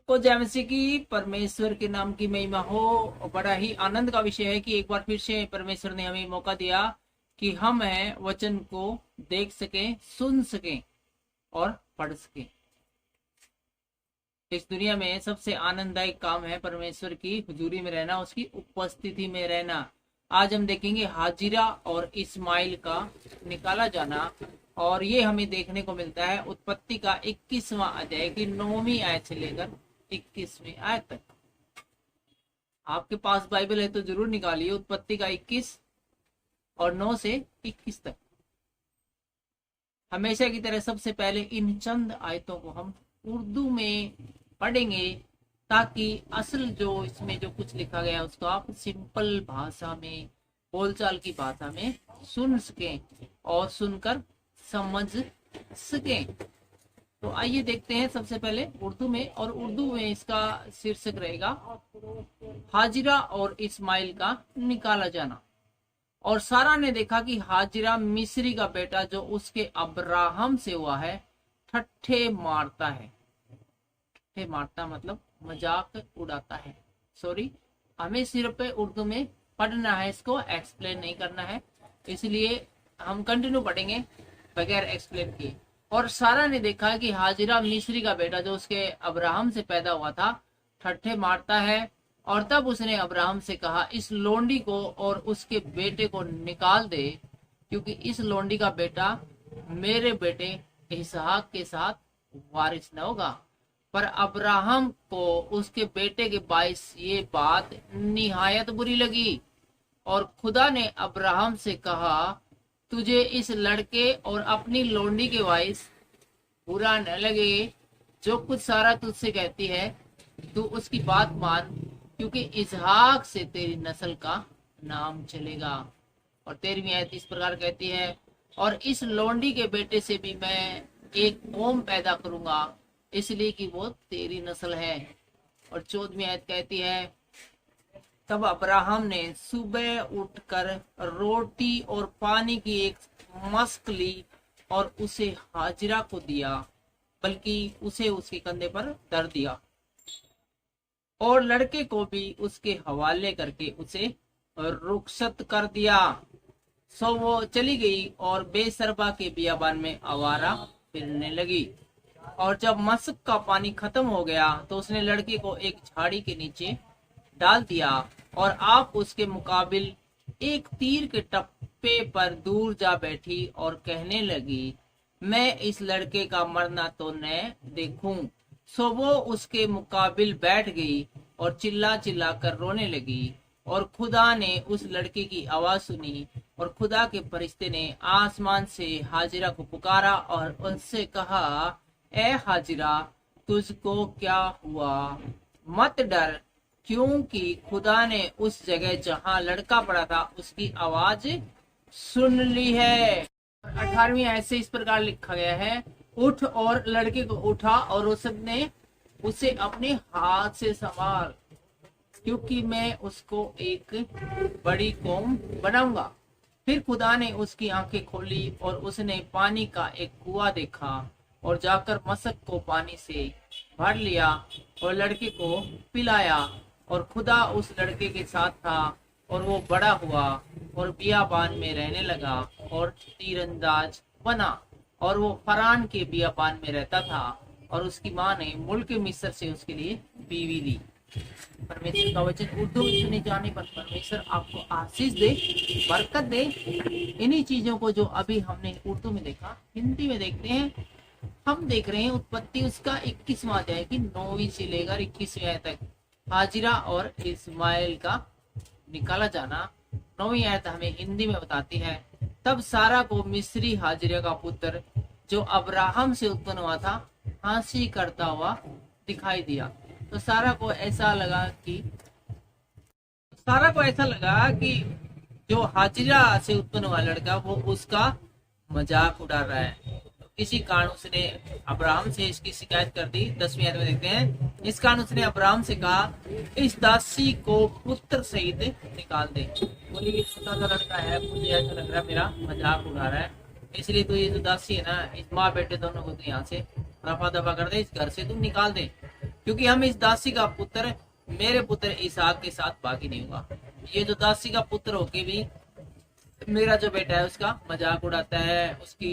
सबको जय मसीह की। परमेश्वर के नाम की महिमा हो। और बड़ा ही आनंद का विषय है कि एक बार फिर से परमेश्वर ने हमें मौका दिया कि हम वचन को देख सकें, सुन सकें और पढ़ सकें। इस दुनिया में सबसे आनंददायक काम है परमेश्वर की हुजूरी में रहना, उसकी उपस्थिति में रहना। आज हम देखेंगे हाजिरा और इस्माइल का निकाला जाना, और ये हमें देखने को मिलता है उत्पत्ति का 21वां अध्याय की 9वीं आयत से लेकर 21वीं आयत तक। आपके पास बाइबल है तो जरूर निकालिए उत्पत्ति का 21 और 9 से 21 तक। हमेशा की तरह सबसे पहले इन चंद आयतों को हम उर्दू में पढ़ेंगे, ताकि असल जो इसमें जो कुछ लिखा गया है उसको आप सिंपल भाषा में, बोलचाल की भाषा में सुन सकें और सुनकर समझ सकें। तो आइए देखते हैं सबसे पहले उर्दू में, और उर्दू में इसका शीर्षक रहेगा हाजिरा और इस्माइल का निकाला जाना। और सारा ने देखा कि हाजिरा मिस्री का बेटा जो उसके अब्राहम से हुआ है ठट्ठे मारता है। ठट्ठे मारता मतलब मजाक उड़ाता है। सॉरी, हमें सिर्फ उर्दू में पढ़ना है, इसको एक्सप्लेन नहीं करना है, इसलिए हम कंटिन्यू पढ़ेंगे बगैर एक्सप्लेन किए। और सारा ने देखा कि हाजिरा मिस्री का बेटा जो उसके अब्राहम से पैदा हुआ था ठट्ठे मारता है। और तब उसने अब्राहम से कहा, इस लोंडी को और उसके बेटे को निकाल दे, क्योंकि इस लोंडी का बेटा मेरे बेटे इसहाक के साथ वारिस न होगा। पर अब्राहम को उसके बेटे के बाइस ये बात निहायत बुरी लगी, और खुदा ने अब्राहम से कहा, तुझे इस लड़के और अपनी लोंडी के वाइस बुरा न लगे। जो कुछ सारा तुझसे कहती है तू उसकी बात मान, क्योंकि इसहाक से तेरी नस्ल का नाम चलेगा। और 13वीं आयत इस प्रकार कहती है, और इस लोंडी के बेटे से भी मैं एक कौम पैदा करूंगा, इसलिए कि वो तेरी नस्ल है। और 14वीं आयत कहती है, तब अब्राहम ने सुबह उठकर रोटी और पानी की एक मस्क ली और उसे हाजिरा को दिया, बल्कि उसे उसके कंधे पर धर दिया, और लड़के को भी उसके हवाले करके उसे रुखसत कर दिया। सो वो चली गई और बेसरबा के बियाबान में आवारा फिरने लगी। और जब मस्क का पानी खत्म हो गया तो उसने लड़के को एक झाड़ी के नीचे डाल दिया, और आप उसके मुकाबिल एक तीर के टप्पे पर दूर जा बैठी और कहने लगी, मैं इस लड़के का मरना तो न देखूं। सो वो उसके मुकाबिल बैठ गई और चिल्ला चिल्ला कर रोने लगी। और खुदा ने उस लड़के की आवाज सुनी, और खुदा के फरिश्ते ने आसमान से हाजिरा को पुकारा और उससे कहा, ए हाजिरा, तुझको क्या हुआ? मत डर, क्योंकि खुदा ने उस जगह जहां लड़का पड़ा था उसकी आवाज सुन ली है। 18वीं आयत से इस प्रकार लिखा गया है, उठ, और लड़के को उठा और उसने उसे अपने हाथ से संभाल, क्योंकि मैं उसको एक बड़ी कौम बनाऊंगा। फिर खुदा ने उसकी आंखें खोली और उसने पानी का एक कुआं देखा, और जाकर मस्क को पानी से भर लिया और लड़के को पिलाया। और खुदा उस लड़के के साथ था, और वो बड़ा हुआ और बियाबान में रहने लगा और तीरंदाज बना। और वो फरान के बियाबान में रहता था, और उसकी माँ ने मुल्क मिस्र से उसके लिए बीवी ली। परमेश्वर का वचन उर्दू में सुने जाने पर परमेश्वर आपको आशीष दे, बरकत दे। इन्हीं चीजों को जो अभी हमने उर्दू में देखा, हिंदी में देखते हैं। हम देख रहे हैं उत्पत्ति उसका 21वां अध्याय की 9वीं से लेकर 21वीं आयत तक, हाजिरा और इस्माइल का निकाला जाना। 9वीं आयत हमें हिंदी में बताती है, तब सारा को मिस्री हाजिरा का पुत्र जो अब्राहम से उत्पन्न हुआ था हंसी करता हुआ दिखाई दिया। तो सारा को ऐसा लगा कि जो हाजिरा से उत्पन्न हुआ लड़का वो उसका मजाक उड़ा रहा है। इसी कारण उसने अब्राहम से इसकी शिकायत कर दी। 10वीं आयत में देखते हैं, इस कारण उसने अब्राहम से कहा, इस दासी को पुत्र सहित निकाल दे। बोली, छोटा सा लड़का है, मुझे ऐसा लग रहा है मेरा मजाक उड़ा रहा है, इसलिए तो ये जो दासी है ना, इस माँ बेटे दोनों को तो यहाँ से रफा दफा कर दे, इस घर से तुम निकाल दे। क्योंकि हम इस दासी का पुत्र मेरे पुत्र इसहाक के साथ बाकी नहीं हुआ। ये जो दासी का पुत्र होके भी मेरा जो बेटा है उसका मजाक उड़ाता है, उसकी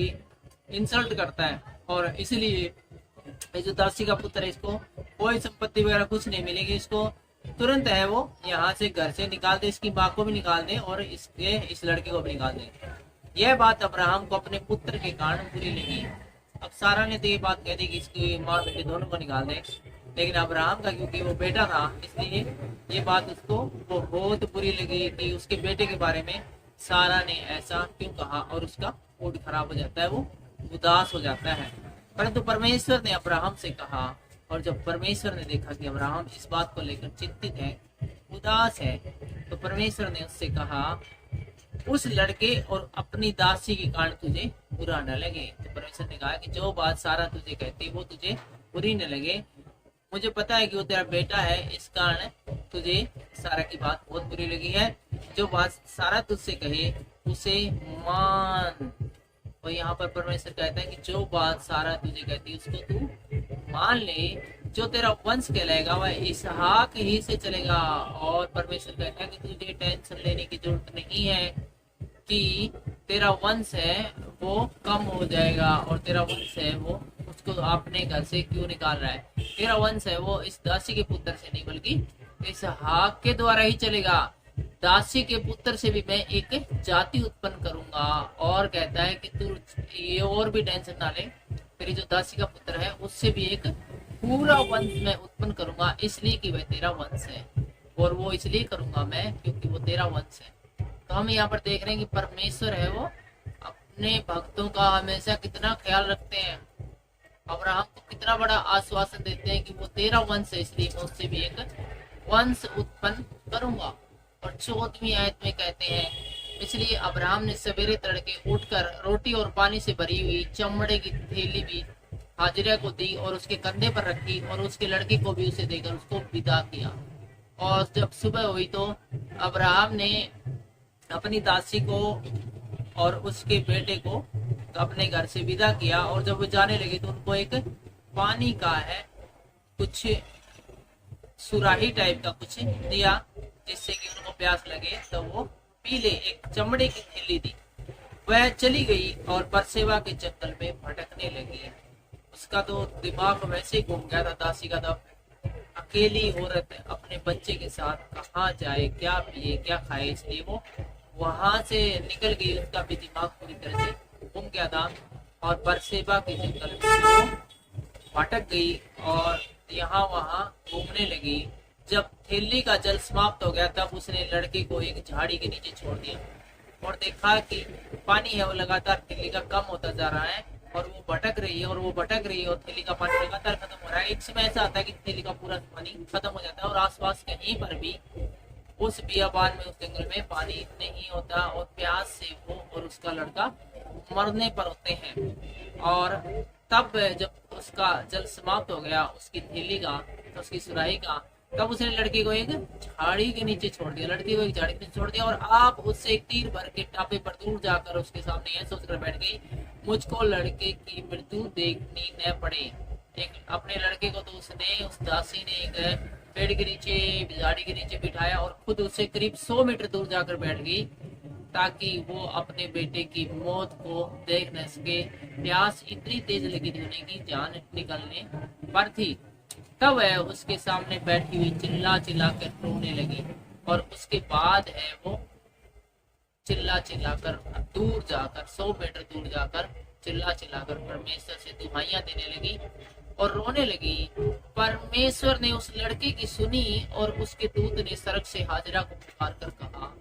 इंसल्ट करता है, और इसलिए ये जो दासी का पुत्र है इसको कोई संपत्ति वगैरह कुछ नहीं मिलेगी। इसको तुरंत है वो यहाँ से घर से निकाल दे, इसकी माँ को भी निकाल दे और इस लड़के को भी निकाल दे। यह बात अब्राहम को अपने पुत्र के कारण बुरी लगी। अब सारा ने तो ये बात कह दी कि इसकी माँ बेटे दोनों को निकाल दे, लेकिन अब्राहम का क्योंकि वो बेटा था इसलिए ये बात उसको वो बहुत बुरी लगी कि उसके बेटे के बारे में सारा ने ऐसा क्यों कहा, और उसका मूड खराब हो जाता है, वो उदास हो जाता है। परंतु परमेश्वर ने अब्राहम से कहा, और जब परमेश्वर ने देखा कि अब्राहम इस बात को लेकर चिंतित है, उदास है, तो परमेश्वर ने उससे कहा उस लड़के और अपनी दासी के कारण तुझे बुरा न लगे। तो परमेश्वर ने कहा कि जो बात सारा तुझे कहती वो तुझे बुरी न लगे, मुझे पता है कि वो तेरा बेटा है, इस कारण तुझे सारा की बात बहुत बुरी लगी है। जो बात सारा तुझसे कहे उसे मान। और यहाँ पर परमेश्वर कहता है कि जो बात सारा तुझे कहती है उसको तू मान ले। जो तेरा वंश कहलाएगा वह इसहाक ही से चलेगा। और परमेश्वर कहता है कि तुझे टेंशन लेने की जरूरत नहीं है कि तेरा वंश है वो कम हो जाएगा, और तेरा वंश है वो उसको अपने घर से क्यों निकाल रहा है। तेरा वंश है वो इस दासी के पुत्र से नहीं बल्कि इसहाक के द्वारा ही चलेगा। दासी के पुत्र से भी मैं एक जाति उत्पन्न करूंगा। और कहता है कि तू ये और भी टेंशन ना ले, तेरी जो दासी का पुत्र है उससे भी एक पूरा वंश मैं उत्पन्न करूंगा, इसलिए कि वह तेरा वंश है। और वो इसलिए करूंगा मैं क्योंकि वो तेरा वंश है। तो हम यहाँ पर देख रहे हैं कि परमेश्वर है वो अपने भक्तों का हमेशा कितना ख्याल रखते हैं। अब्राहम को कितना बड़ा आश्वासन देते हैं कि वो तेरा वंश है, इसलिए मैं उससे भी एक वंश उत्पन्न करूंगा। और 14वीं आयत में कहते हैं इसलिए अब्राहम ने सवेरे तड़के उठकर रोटी और पानी से भरी हुई चमड़े की थैली भी हाजिरा को दी और उसके कंधे पर रखी, और उसके लड़के को भी उसे देकर उसको विदा किया। और जब सुबह हुई तो अब्राहम ने अपनी दासी को और उसके बेटे को अपने घर से विदा किया। और जब वो जाने लगे तो उनको एक पानी का है कुछ सुराही टाइप का कुछ दिया जिससे कि उनको प्यास लगे, तो वो पी ले। एक चमड़े की थैली दी। वह चली गई और बरसेवा के जंगल में भटकने लगी। उसका तो दिमाग वैसे घूम गया था दासी का। तब अकेली औरत अपने बच्चे के साथ कहाँ जाए, क्या पिए, क्या खाए, इसलिए वो वहां से निकल गई। उसका भी दिमाग पूरी तरह से घूम गया था और बरसेबा के जंगल में वो भटक गई और यहाँ वहां घूमने लगी। जब थैली का जल समाप्त हो गया तब उसने लड़के को एक झाड़ी के नीचे छोड़ दिया और देखा कि पानी है वो लगातार थैली का कम होता जा रहा है और वो भटक रही है और थैली का पानी लगातार खत्म हो रहा है। एक समय ऐसा आता है कि थैली का पूरा पानी खत्म हो जाता है और आसपास कहीं पर भी उस बियाबान में, उस जंगल में पानी नहीं होता और प्यास से वो और उसका लड़का मरने पर होते हैं। और तब जब उसका जल समाप्त हो गया उसकी थैली का, उसकी सुराही का, तब उसने लड़के को एक झाड़ी के नीचे छोड़ दिया। लड़की को एक झाड़ी के नीचे छोड़ दिया और आप उससे एक तीर भर के टापे पर दूर जाकर उसके सामने यह सोचकर बैठ गई, मुझको लड़के की मृत्यु देखनी न पड़े। एक अपने लड़के को तो उसने, उस दासी ने एक पेड़ के नीचे, झाड़ी के नीचे बिठाया और खुद उससे करीब 100 मीटर दूर जाकर बैठ गई ताकि वो अपने बेटे की मौत को देख न सके। प्यास इतनी तेज लगी थी उन्हें की जान निकलने पर थी। तब वह उसके सामने बैठी हुई चिल्ला चिल्ला कर रोने लगी और उसके बाद है वो चिल्ला चिल्ला कर दूर जाकर 100 मीटर दूर जाकर चिल्ला चिल्ला कर परमेश्वर से दुहाइयां देने लगी और रोने लगी। परमेश्वर ने उस लड़के की सुनी और उसके दूत ने सड़क से हाजिरा को पुकार कर कहा।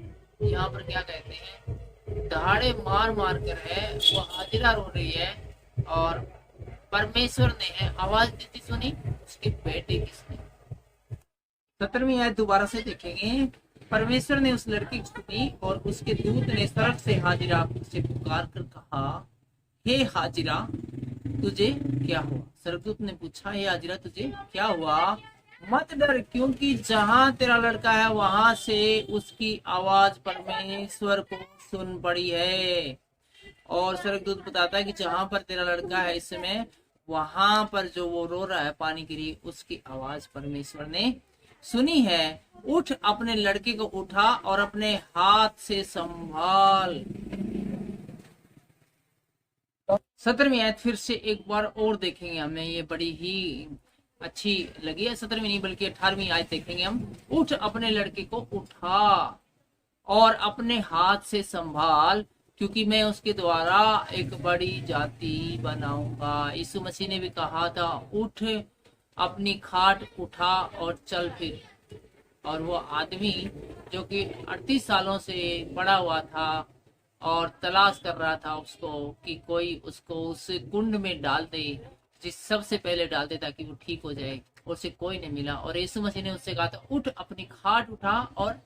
यहाँ पर क्या कहते हैं, दहाड़े मार मार कर है वो हाजिरा रो रही है और परमेश्वर ने आवाज देती सुनी, उसके बेटे की सुनी। 17वीं आयत दोबारा से देखेंगे। परमेश्वर ने उस लड़की की सुनी और उसके दूत ने सड़क से हाजिरा से पुकार कर कहा, हे हाजिरा तुझे क्या हुआ? स्वर्गदूत ने पूछा, हे हाजिरा तुझे क्या हुआ? मत डर, क्योंकि जहां तेरा लड़का है वहां से उसकी आवाज परमेश्वर को सुन पड़ी है। और स्वर्गदूत बताता है कि जहां पर तेरा लड़का है इस समय वहां पर जो वो रो रहा है पानी के लिए, उसकी आवाज परमेश्वर ने सुनी है। उठ, अपने लड़के को उठा और अपने हाथ से संभाल। 17वीं आयत फिर से एक बार और देखेंगे, हमें ये बड़ी ही अच्छी लगी है। 17वीं नहीं बल्कि 18वीं आयत देखेंगे हम। उठ, अपने लड़के को उठा और अपने हाथ से संभाल, क्योंकि मैं उसके द्वारा एक बड़ी जाति बनाऊंगा। यीशु मसीह ने भी कहा था, उठ, अपनी खाट उठा और चल फिर। और वो आदमी जो कि 38 सालों से पड़ा हुआ था और तलाश कर रहा था उसको कि कोई उसको उस कुंड में डाल दे, जिस सबसे पहले डाल दे ताकि वो ठीक हो जाए, उसे कोई नहीं मिला। और यीशु मसीह ने उससे कहा था, उठ, अपनी खाट उठा और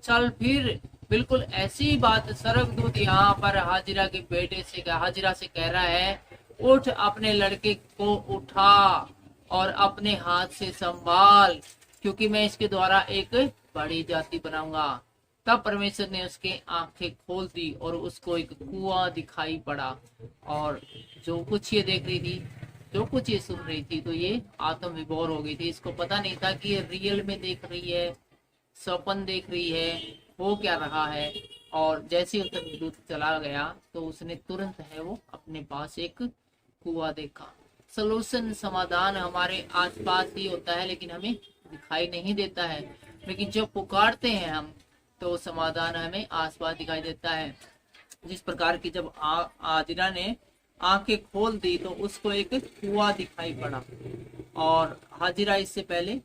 चल फिर। बिल्कुल ऐसी बात स्वर्गदूत यहाँ पर हाजिरा के बेटे से, हाजिरा से कह रहा है, उठ, अपने लड़के को उठा और अपने हाथ से संभाल, क्योंकि मैं इसके द्वारा एक बड़ी जाति बनाऊंगा। तब परमेश्वर ने उसके आंखें खोल दी और उसको एक कुआं दिखाई पड़ा। और जो कुछ ये देख रही थी, जो कुछ ये सुन रही थी, तो ये आत्म विभोर हो गई थी। इसको पता नहीं था कि ये रियल में देख रही है, सपन देख रही है, हो क्या रहा है। और जैसे ही स्वर्गदूत चला गया तो उसने तुरंत है वो अपने पास एक कुआं देखा। सलूशन, समाधान हमारे आसपास ही होता है, लेकिन हमें दिखाई नहीं देता है। लेकिन जब पुकारते हैं हम, तो समाधान हमें आसपास दिखाई देता है। जिस प्रकार की जब आजिरा ने आंखें खोल दी तो उसको एक कुआं दिखाई पड़ा, और हाजिरा इससे पहले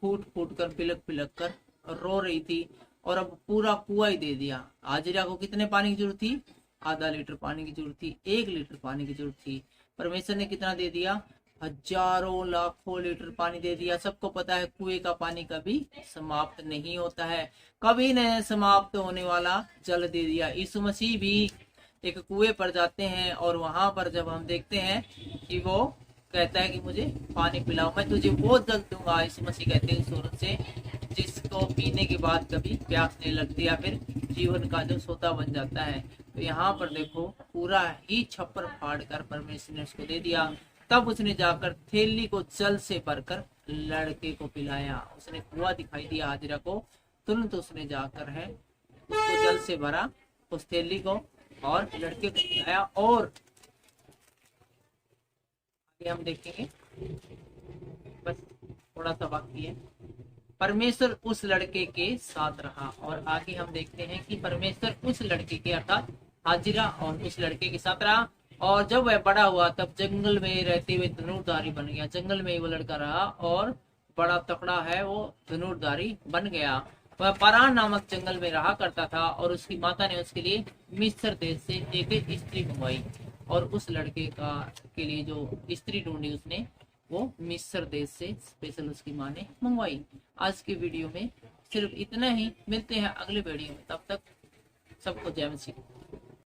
फूट फूट कर, पिलक पिलक कर रो रही थी, और अब पूरा कुआं ही दे दिया। हाजिरा को कितने पानी की जरूरत थी? आधा लीटर पानी की जरूरत थी, 1 लीटर पानी की जरूरत थी। परमेश्वर ने कितना दे दिया? हजारों लाखों लीटर पानी दे दिया। सबको पता है कुएं का पानी कभी समाप्त नहीं होता है, कभी नहीं समाप्त होने वाला जल दे दिया। यीशु मसीह भी एक कुएं पर जाते हैं, और वहां पर जब हम देखते हैं कि वो कहता है कि मुझे पानी पिलाओ, मैं तुझे वो जल दूंगा। यीशु मसीह कहते हैं सूरज से, जिसको पीने के बाद कभी प्यास नहीं लगती, या फिर जीवन का जो सोता बन जाता है। तो यहाँ पर देखो, पूरा ही छप्पर फाड़ कर परमेश्वर ने उसको दे दिया। तब उसने जाकर थैली को जल से भरकर लड़के को पिलाया। उसने कुआं दिखाई दिया हाजिरा को, तुरंत उसने जाकर है उसको जल से भरा उस थैली को, और लड़के को पिलाया। और आगे हम देखेंगे, बस थोड़ा सा बाकी है। परमेश्वर उस लड़के के साथ रहा, और आगे हम देखते हैं कि परमेश्वर उस लड़के के अर्थात हाजिरा और उस लड़के के साथ रहा। और जब वह बड़ा हुआ तब जंगल में रहते हुए धनुर्धारी बन गया। जंगल में ही वो लड़का रहा और बड़ा तकड़ा है, वो धनुर्धारी बन गया। वह पारान नामक जंगल में रहा करता था, और उसकी माता ने उसके लिए मिस्र देश से एक स्त्री मंगवाई। और उस लड़के का के लिए जो स्त्री ढूंढी उसने, वो मिस्र देश से स्पेशल उसकी माँ ने मंगवाई। आज के वीडियो में सिर्फ इतना ही, मिलते हैं अगले वीडियो में, तब तक सबको जय मसीह।